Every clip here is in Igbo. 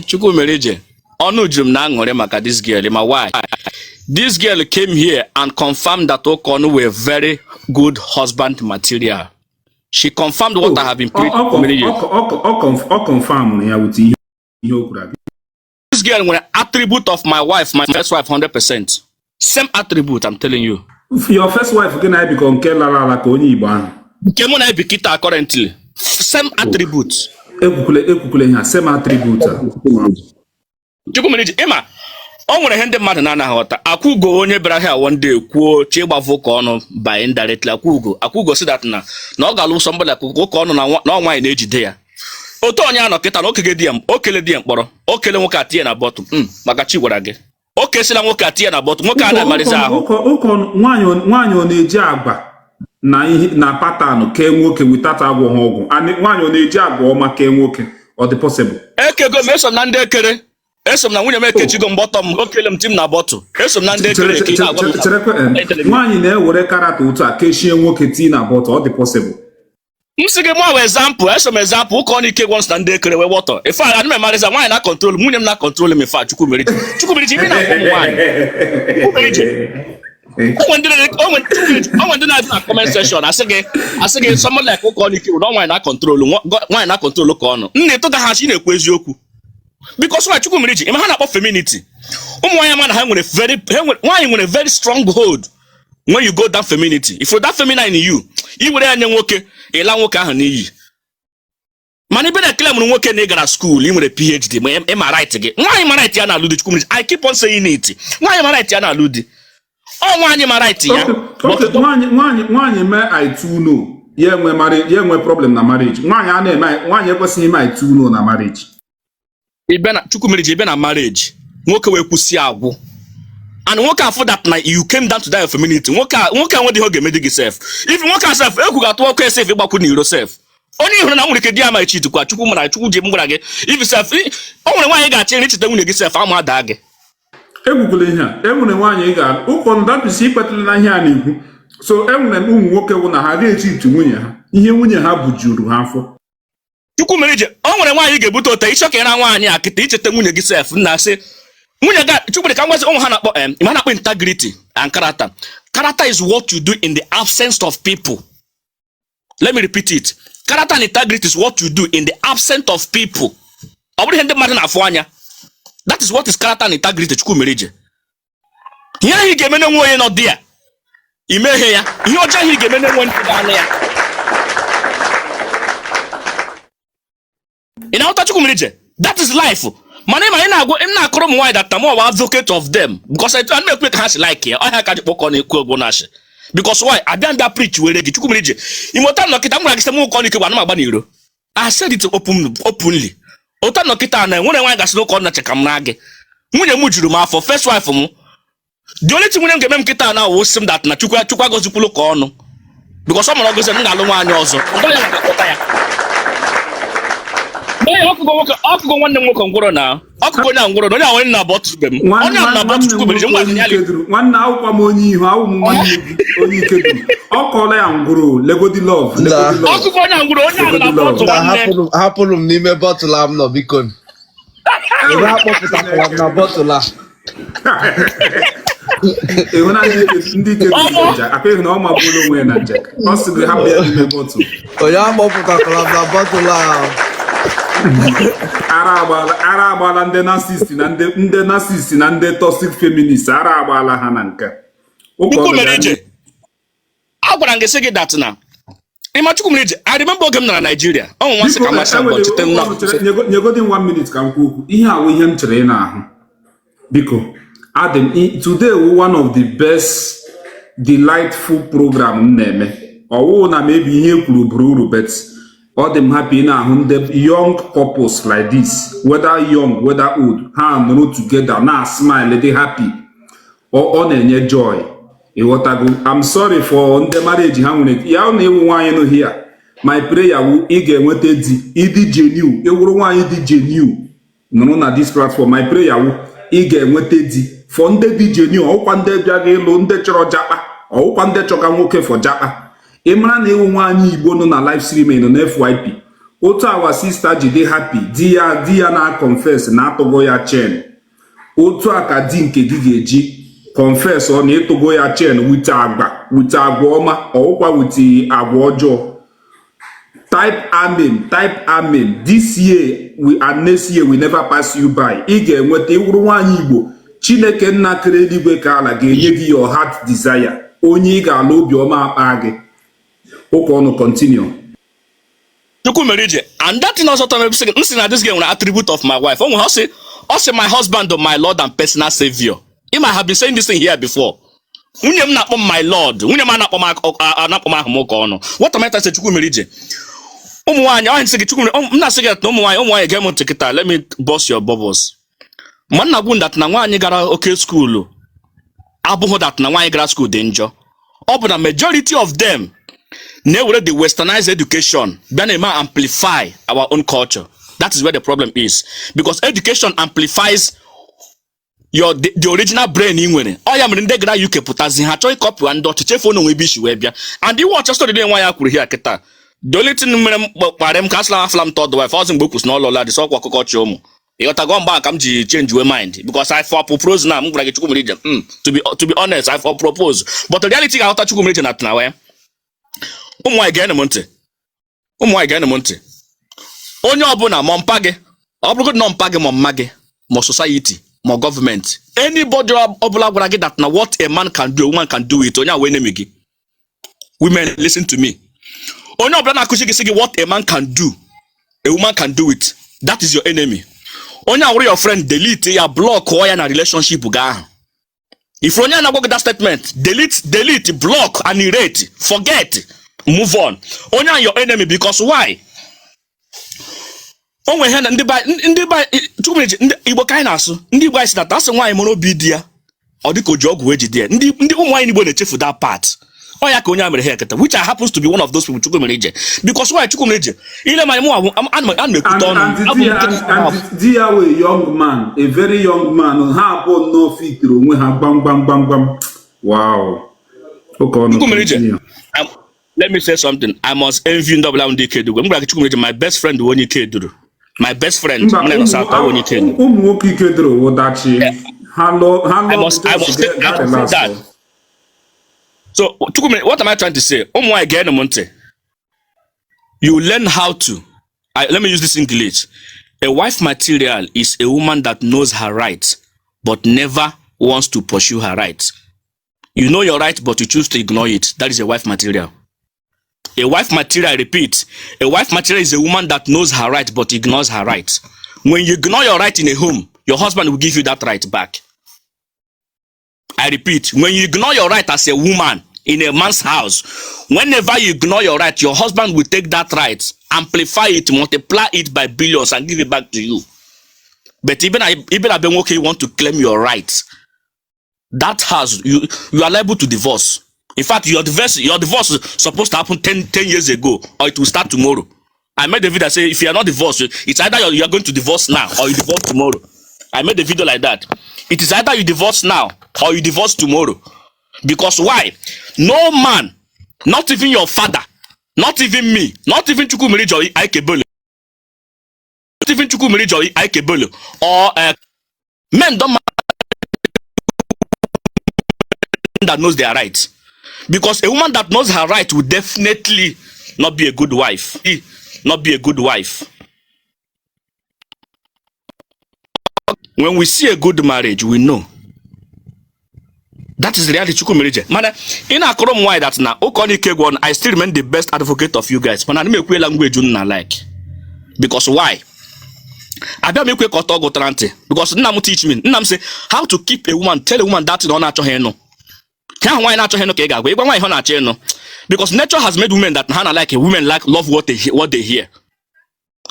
Chukwumerijem, onu jum na ngore maka this girl. My why? This girl came here and confirmed that Okonu were very good husband material. She confirmed what I have been preaching for many years. This girl was an attribute of my wife, my first wife, 100%. Same attribute, I'm telling you. Your first wife can I become Kelala like only Iban? Kemon I Bikita currently. Same attribute. Same attribute. Chukwumerijem, Emma. O nwere hende mmadụ na anaghọta. Akwugo onye bịara here one day kwuo chi gbavo ka ọnụ by indirectly akwugo si that na ọ ga-alụ somebody akwugo ka ọnụ na nwaanyị na-ejide ya. Otu onye anọ kịta na okele di ya mkpọrọ. Okele nwoke atie na bottom. Maka chi gwara gị. Okesila nwoke atie na bottom. Nwoke a na-amarịza ahụ. Nwaanyị ọ na-eji agba na pattern ke nwoke without agwọ ha ọgwụ. Nwaanyị ọ na-eji agwa ọma ke nwoke. Ọ dị possible. Ekego m eso na ndị ekere. Esom na nwunye m ekechigo mbọtọ m okele m tim na bọtụ esom na ndị ekere eke nwaanyị na-ewere karata otu a kechie nwoke tii na bọtụ ọ dị possible. M sị gị mụ example esom example ụka ọ n'ike gwọns na ndị ekere wee wọtọ ife a adị m emarịza nwaanyị na kontrol nwunye m na kontrol m ife a Chukwumerijem ime na ụmụ nwaanyị onwe ndị na-adị na comment section asị gị someone like ụka ọ n'ike bụ na nwaanyị na kontrol nwaanyị na kontrol ka ọnụ nna ịtụga ha chi na-ekwu eziokwu. Because why Chukwumerijem, ima ha na-akpọ femininity. Ụmụ nwaanyị ama na ha nwere nwaanyị nwere very strong hold when you go down femininity. If you're that feminine in you, i were anya nwoke, ịla nwoke ahụ n'iyi. Mana ibe na-ekele mụrụ nwoke na ị gara school, ị nwere PhD, ma ịma right gị. Nwaanyị ma right ya na-alụ di Chukwumerijem. I keep on saying it. Nwaanyị ma right ya na-alụ di. Ọ nwaanyị ma right ya. Nwaanyị mee I too know. Ya enwe problem na marriage. Nwaanyị ekwesịghị ime I too know na marriage. Chukwumerijem ebe na marriage nwoke wee kwụsị agwụ and nwoke afọ that na you came down to die of femininity nwoke nwe dị ho ga-emedi gị self if nwoke asef ekwu ga-atụ ọkụ esef ịgbakwu n'iro self onye ihụrụ na nwere ike di ya ma echi tukwa Chukwumerijem gwara gị if self o nwere nwaanyị ga-achị nri cheta nwunye gị self ama ada gị egwugule ihe a enwere nwaanyị ga ụkọ ndapụsi ikpetụrụ na ihe a na-ekwu so enwere ụmụ nwoke wụ na ha ga-echi itu nwunye ha ihe nwunye ha bujuru ha afọ. Chukwumerijem o nwere nwaanyị ga-ebute ote ịchọ ka ịra nwaanyị a kịta icheta nwunye gị self na asị nwunye ga Chukwumerijem ka ngwazi ụmụ ha na-akpọ ma na-akpọ integrity and character. Character is what you do in the absence of people. Let me repeat it. Character and integrity is what you do in the absence of people. Ọ bụrụ ihe ndị mmadụ na-afụ anya. That is what is character and integrity Chukwumerijem. Ihe ahụ ị ga-eme na nwe onye nọ dị ya imeghe ya ihe ọjọọ ahụ ị ga-eme na nwe ndị ga-anụ ya. In our Chukwumerijem, that is life. Mana ị na-agwa m na-akọrọ m nwaanyị that I'm an advocate of them because I don't make ha si like ya ọ ha ka ji kpọkọ na-ekwu ogbo na-asị because why abịa preach were gị Chukwumerijem imota nnọkịta m gwara gị sị m ụkọ n'ike gwa na m agba n'iro I said it openly ụta nnọkịta na nwere nwaanyị gasị n'ụkọ na cheka m na gị nwunye m juru m afọ first wife m the only thing nwunye m ga-eme m nkịta na awụ sị m that na Chukwu agọzikwulu ka ọnụ because ọ mara ọgọzi m ga-alụ nwaanyị ọzọ ndọ ya na-akpọta ya ọkụkọ nwanne m nwoke ngwụrọ na ọkụkọ onye ngwụrọ na onye ahụ na bọtụ be m onye ahụ na bọtụ Chukwumerijem nwanne akwụkwọ m onye ihu awụ m nwanne onye ike duru ọ kọọla ya ngwụrụ legodi love ọkụkọ onye ngwụrọ onye ahụ na bọtụ nwanne hapụrụ m n'ime bọtụlụ m nọ biko ebe akpọpụtakwara m na bọtụlụ a ndị ike akụghị na ọ mabụrụ onwe na nje ọ sịrị hapụ ya n'ime bọtụlụ onye akpọpụtakwara m na bọtụlụ ahụ ara agbala ndị narcissist na ndị toxic feminist ara agbala ha na nke Chukwumerijem a gwara m gị sị gị dat na ịma Chukwumerijem I remember oge m nara Nigeria ọ nwa sị ka masị abụọ chete nna nyegodi 1 minute ka m kwuo okwu ihe awụ ihe m chere ị na-ahụ biko today one of the best delightful program m na-eme ọwụ na maybe ihe kwuru buru uru bet all them happy now the young couples like this, whether young, whether old, hand roll together, now smile, they happy, or on any joy. I'm sorry for the marriage. Here. My prayer will again what it genuine. It will want it genuine. No, na this platform. My prayer will again what it for the genuine. Or one day loan the church or one day choka for japa. Emra na ewu nwaanyị Igbo nọ na live stream na FYP otu our sister ji dị happy di ya na confess na atụgo ya chain, otu a ka di nke gị ga-eji confess ọ na ịtụgo ya chain wute agwa ọma ọwụkwa wute agwa ọjọọ. Type amen. This year and next year we never pass you by. Ị ga-enweta ịwụrụ nwaanyị Igbo, Chineke nna kere eluigwe ka ala ga-enye gị your heart desire. Onye ị ga-ala obiọma akpa gị. Ụka ọnụ continue. Chukwumerijem, and that thing also told me that this girl was an attribute of my wife. Also my husband, my Lord and personal Savior. He might have been saying this thing here before. Nwunye m na-akpọ my Lord. Nwunye m na-akpọ m ahụmụka ọnụ. What am I trying to say, Chukwumerijem? Ụmụ nwaanyị, ọ na-asị gị Chukwumerijem, m na-asị gị na ụmụ nwaanyị ga-eme ntị kịta, let me bust your bubbles. Ma nna gwu that na nwaanyị gara oke school abụghị that na nwaanyị gara school dị njọ. Ọ bụ na majority of them na-ewere the westernized education bịa na-eme amplify our own culture. That is where the problem is, because education amplifies the original brain ị nwere. Ọ ya mere ndị gara UK pụtazi ha chọọ ịkọpị ndị ọchịchị efu onwe ebe isi wee bịa, and iwe ọcha story dị nwa ya kwuru here kịta. The only thing mere m kpara m ka asịla afla m third wife ọzọ mgbe o kwụsị n'ọlụla dị sọkwa ọkụkọ chi ụmụ ịghọtago mgba ka m ji change way mind, because I for propose na m gwara gị Chukwumerijem, to be honest, I for propose, but the reality ga-aghọta Chukwumerijem na tụna ụmụ nwaanyị ga-ene m ntị. Onye ọbụla ma mpa gị, ọ bụrụgodị na mpa gị ma mma gị ma society ma gọọmenti, anybody ọbụla gwara gị that na what a man can do, a woman can do it, onye a wee enemy gị. Women, listen to me. Onye ọbụla na-akụzi gị what a man can do, a woman can do it, that is your enemy. Onye awụrụ your friend, delete ya, block ya na relationship gị ahụ. If onye na-agwa gị that statement, delete, block, annihilate, forget, move on. Onye are your enemy, because why? O nwere ihe na ndị Chukwumerijem, ndị Igbo ka anyị na-asụ, ndị Igbo anyị si that asị nwaanyị mụrụ obi di ya ọ dịka oji ọgwụ wee jide ya. Ndị ụmụ nwaanyị Igbo na-echefu that part. Ọ ya ka onye a mere ha eketa, which happens to be one of those people, Chukwumerijem. Because why Chukwumerijem? Ile ma mụ ana ekwute ọnụ. Di ya wee young man, a very young man, ha abụọ no fitiri onwe ha gbam. Wow. Chukwumerijem, let me say something. I must envy ndị Keduru. I'm going to my best friend onye Keduru. My best friend. Ụmụ nwoke Keduru wụdachi. I must say that. So, what am I trying to say? You learn how to. Let me use this English. A wife material is a woman that knows her rights, but never wants to pursue her rights. You know your right, but you choose to ignore it. That is a wife material. A wife material, I repeat, a wife material is a woman that knows her right but ignores her rights. When you ignore your right in a home, your husband will give you that right back. I repeat, when you ignore your right as a woman in a man's house, whenever you ignore your right, your husband will take that right, amplify it, multiply it by billions and give it back to you. But even if you want to claim your right, that house, you are liable to divorce. In fact, your divorce is supposed to happen 10 years ago, or it will start tomorrow. I made a video that say if you are not divorced, it's either you are going to divorce now or you divorce tomorrow. I made a video like that. It is either you divorce now or you divorce tomorrow. Because why? No man, not even your father, not even me, not even Chukwumerijem or Ikebolo, or men don't matter that knows their rights. Because a woman that knows her right will definitely not be a good wife. Not be a good wife. When we see a good marriage, we know. That is the reality, Chukwumerijem. Man, in a column why that now, I still remain the best advocate of you guys. Man, I make language you like. Because why? I don't make because Nam teach me. Nam say how to keep a woman, tell a woman that in honor to her no. Because nature has made women that women love what they hear.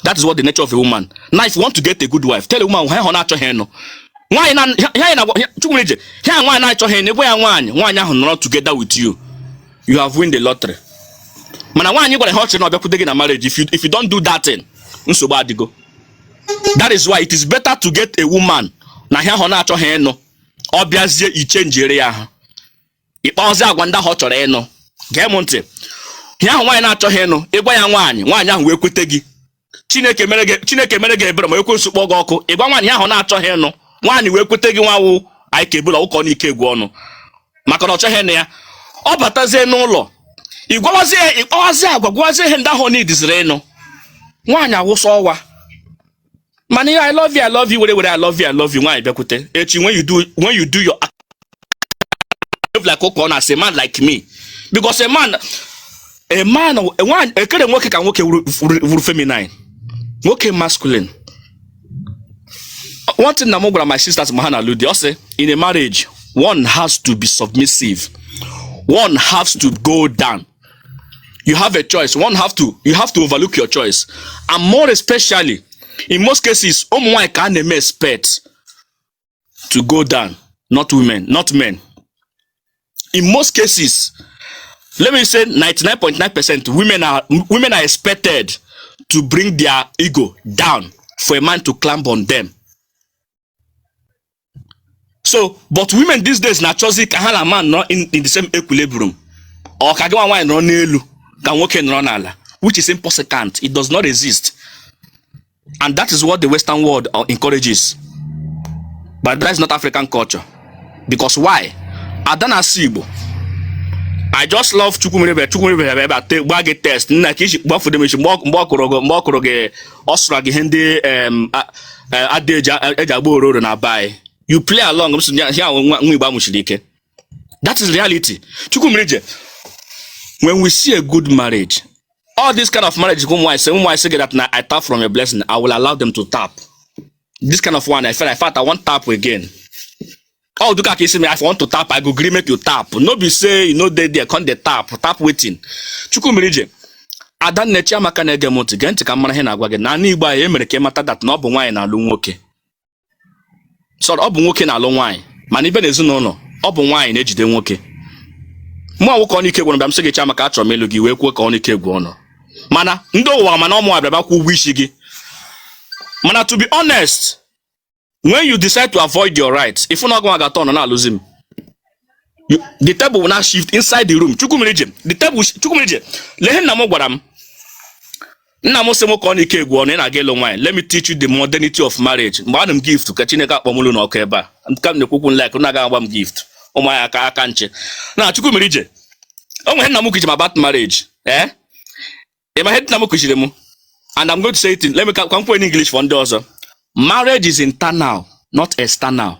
That is what the nature of a woman. Now, if you want to get a good wife, tell a woman why not together with you. You have won the lottery. Man, why you gonna marriage if you don't do that thing? That is why it is better to get a woman. Obviously, you change area. Ikpaozi agwa ndị ahụ chọrọ ịnụ. Gee m ntị. Ihe ahụ nwaanyị na-achọghị ịnụ, ịgwa ya nwaanyị ahụ wee kwete gị. Chineke mere gị ebere ma ekwensu kpọọ gị ọkụ ịgwa nwaanyị ahụ na-achọghị ịnụ nwaanyị wee kweta gị nwawu anyị ka ebula ụkọ n'ike egwu ọnụ maka na ọ chọghị ịnụ ya ọ batazie n'ụlọ ịkpọwazie agwa gwazie ihe ndị ahụ n'idiziri ịnụ nwaanyị awụsa ọwa mana I love you were I love you nwaanyị bịakwute echi when you do your like ụka na say man like me because a man nwaanyị ekere nwoke ka nwoke wuru feminine nwoke masculine. One thing na mo gwara my sisters ma ha na alụdi ọ sị in a marriage one has to be submissive, one has to go down. You have a choice. You have to overlook your choice. And more especially, in most cases, ụmụ can expect to go down, not men. In most cases, let me say 99.9%, women are expected to bring their ego down for a man to climb on them. So, but women these days na choosing ka ha na man not in the same equilibrium. Or ka gị nwaanyị nọ n'elu ka nwoke nọrọ n'ala, which is impossible. It does not exist. And that is what the Western world encourages. But that is not African culture. Because why? Adana Sigbo. I just love Chukwumerijem gbage test nna ka iji gbafu dem mgbe ọkụrụ gị ọsụra gị ihe ndị adịeji agba ororo na bai. You play along nwa Igbo amụchiri ike. That is reality. Chukwumerijem, when we see a good marriage, all this kind of marriage, when I say that now I tap from a blessing, I will allow them to tap. This kind of one, I felt I want tap again. Oh, do you see me? If I want to tap, I go agree make you tap. No be say you know they can't they tap waiting. Chukwumerijem, Adan nechi amaka na-ege m ntị gee ntị ka mara ihe na-agwa gị na Igbo anyị emere ka ịmata that na ọ bụ nwaanyị na-alụ nwoke. So ọ bụ nwoke na-alụ nwaanyị, mana ibe n'ezinụlọ ọ bụ nwaanyị na-ejide nwoke. Mụ awụ ka ọ n'ike gwụrụ bịa m sị gị chi amaka achọrọ m ịlụ gị wee kwuo ka ọ n'ike gwụ ọnụ. Mana ndị ụwa mana ọmụ abịa kwụ ụgwọ isi gị. Mana to be honest, when you decide to avoid your rights, if you're not going to get on and lose him, the table will not shift inside the room. Chukwumerijem, the table, Chukwumerijem, let me teach you the modernity of marriage. Madam gift to Kachineka Pomulu no Keba. And come the cookun like Unagam gift. Oh my akanche. Now, Chukwumerijem, oh my Namuki about marriage. Eh? In my head Namukushiremu. And I'm going to say it in, let me come for in English for one. Marriage is internal, not external.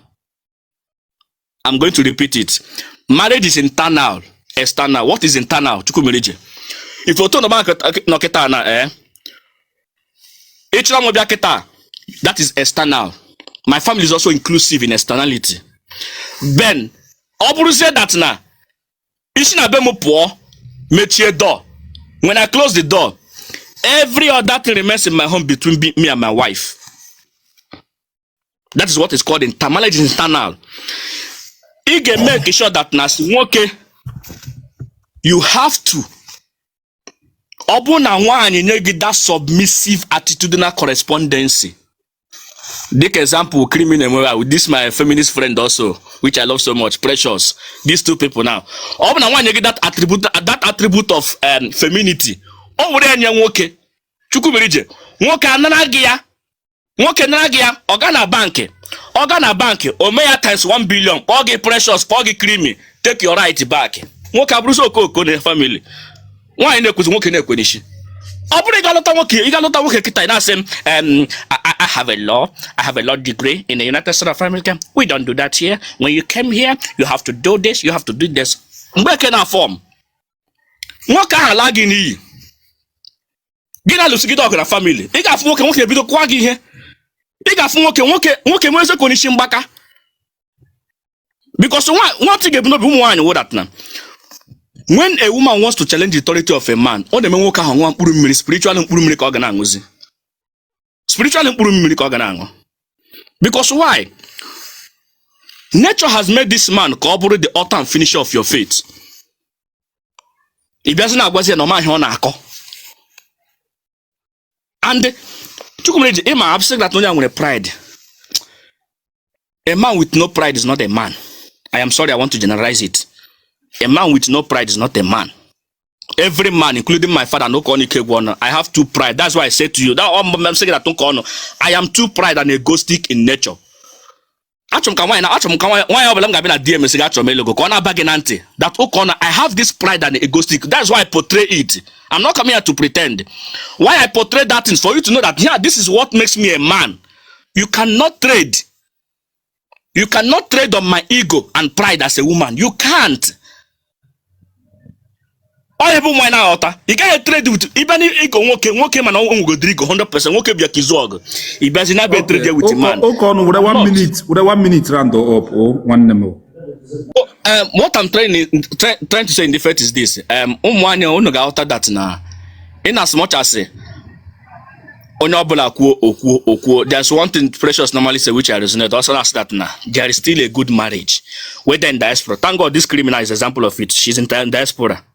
I'm going to repeat it. Marriage is internal, external. What is internal? Chukwumerijem. If you talk about Noketa na that is external. My family is also inclusive in externality. Ben, Oburu said that na. Ishina bemo poor, mechie door. When I close the door, every other thing remains in my home between me and my wife. That is what is called internal. Marriage is internal. You can make sure that okay, you have to. That submissive attitudinal correspondence. Take example, criminal with this my feminist friend also, which I love so much, Precious. These two people now. That attribute of femininity. Okay. Chukwumerijem. Nwoke na-agịa organa bank omeya times 1 billion kpọọ Precious kpọọ gị creamy take your right back. Nwoke abụrụzi okoko na family nwaanyị na-ekwuzi nwoke na-ekwenishi ọ bụrụ ịgalụta nwoke kịta na-asị I have a law degree in the United States of America. We don't do that here. When you came here, you have to do this, you have to do this. Mgbe eke na form nwoke ahụ ala gị n'iyi gị na-alụsigide ọgụ na family ị ga-afụ nwoke ebido kwa gị ihe. Ị ga-afụ nwoke nweze konishi mgbaka. Because one thing ga-ebu n'obi ụmụ nwaanyị wụ that na when a woman wants to challenge the authority of a man, ọ na-eme nwoke ahụ nwa mkpụrụ mmiri, spiritual mkpụrụ mmiri ka ọ ga na-aṅụzi. Spiritual mkpụrụ mmiri ka ọ ga na-aṅụ. Because why? Nature has made this man ka ọ bụrụ the author and finisher of your faith. Ị bịazi na-agwazi ya na ọma ihe ọ na-akọ. And Chukwumerijem, I'm saying that only with pride. A man with no pride is not a man. I am sorry, I want to generalize it. A man with no pride is not a man. every man, including my father, no I have too pride. That's why I say to you that I'm saying that I am too pride and egoistic in nature. That I have this pride and egoistic. That's why I portray it. I'm not coming here to pretend. Why I portray that is for you to know that this is what makes me a man. You cannot trade. You cannot trade on my ego and pride as a woman. You can't. All people why now you can't trade with even ego woke man go drink 100%. Woke be kizog. He be na be trade with man. With a 1 minute round up one name. What I'm trying to say in the fact is this. Unu ga alter that na. In as much as there's one thing Precious normally say which I resonate. Also that's that now. There is still a good marriage. Whether in diaspora. Thank God this criminal is an example of it. She's in diaspora.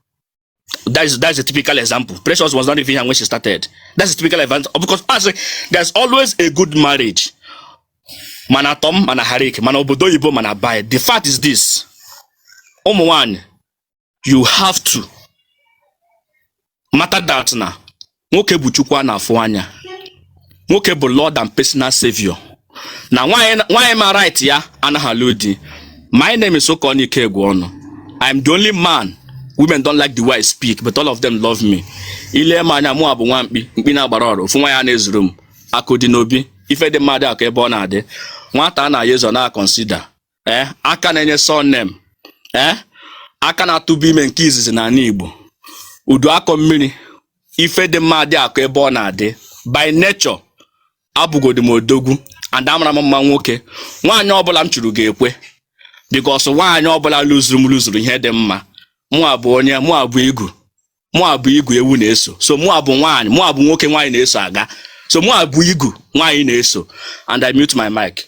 That's a typical example. Precious was not even here when she started. That's a typical example because there's always a good marriage. Mana Tom, mana Harik, mana Obodo Ibo, mana Bai. The fact is this. One, you have to matter that na. Nwoke bu Chukwu na afụ anya. Nwoke bu Lord and personal savior. Now why am I right ya? Anahaludi. My name is Chukwumerijem Igbo. I'm the only man. Women don't like the way I speak, but all of them love me. Ile manya mu abu nwampi, mkpi na agbara ọrụ, ofu nwa ya na-ezuru m. Akụ dị n'obi, ife dị mmadụ aka ebe ọ na-adị. Nwata na yezo na consider. Aka na-enye son name. Aka na-atụba ime nke izizi na ala Igbo. Udu akọ mmiri, ife dị mmadụ aka ebe ọ na-adị. By nature, abụgodi m odogwu, and amara m mma nwoke. Nwaanyị ọbụla m chụrụ ga-ekwe. Because nwaanyị ọbụla lụzuru ihe dị mma. Mụ abụ igu ewu na-eso. So mụ abụ nwaanyị, mụ abụ nwoke nwaanyị na-eso aga. So mụ abụ igu nwaanyị na-eso. And I mute my mic.